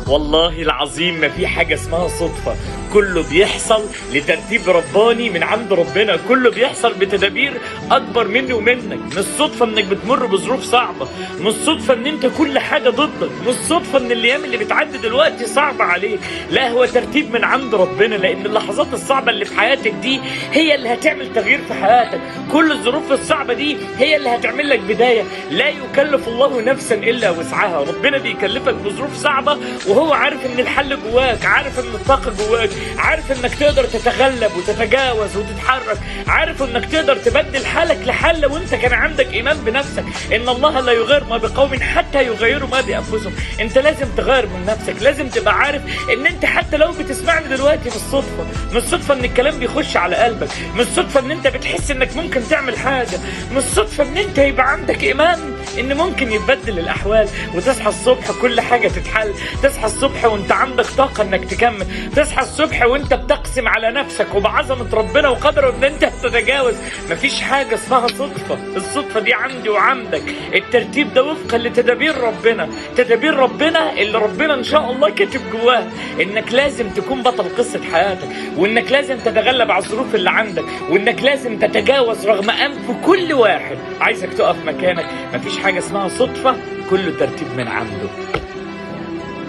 والله العظيم ما في حاجة اسمها صدفة، كله بيحصل لترتيب رباني من عند ربنا، كله بيحصل بتدابير أكبر مني ومنك. مش صدفة إنك بتمر بظروف صعبة، مش صدفة إن أنت كل حاجة ضدك، مش صدفة إن الأيام اللي بتعدي دلوقتي صعبة عليك، لا هو ترتيب من عند ربنا، لأن اللحظات الصعبة اللي في حياتك دي هي اللي هتعمل تغيير في حياتك، كل الظروف الصعبة دي هي اللي هتعمل لك بداية. لا يكلف الله نفسا إلا وسعها، ربنا بيكلفك بظروف صعبة وهو عارف إن الحل جواك، عارف إن الطاقة جواك، عارف إنك تقدر تتغلب وتتجاوز وتتحرك، عارف إنك تقدر تبدل حالك لحل وإنت كان عندك إيمان بنفسك. إن الله لا يغير ما بقوم حتى يغيروا ما بأنفسهم. أنت لازم تغير من نفسك، لازم تبقى عارف إن أنت حتى لو بتسمعني دلوقتي مش صدفة إن الكلام بيخش على قلبك، مش صدفة إن أنت بتحس إنك ممكن تعمل حاجة، مش صدفة إن أنت يبقى عندك إيمان إن ممكن يتبدل الأحوال وتصحى الصبح كل حاجة تتحل، تصحى الصبح وأنت عندك طاقة إنك تكمل، تصحى الصبح وأنت بتقسم على نفسك وبعظمة ربنا وقدره إن أنت تتجاوز. مفيش حاجة اسمها صدفة، الصدفة دي عندي وعندك، الترتيب ده وفقا لتدابير ربنا، تدابير ربنا اللي ربنا إن شاء الله كاتب جواها إنك لازم تكون بطل قصة حياتك، وإنك لازم تتغلب على الظروف اللي عندك، وإنك لازم تتجاوز رغم أنف كل واحد عايزك تقف مكانك. مفيش حاجة اسمها صدفة، كله ترتيب من عنده.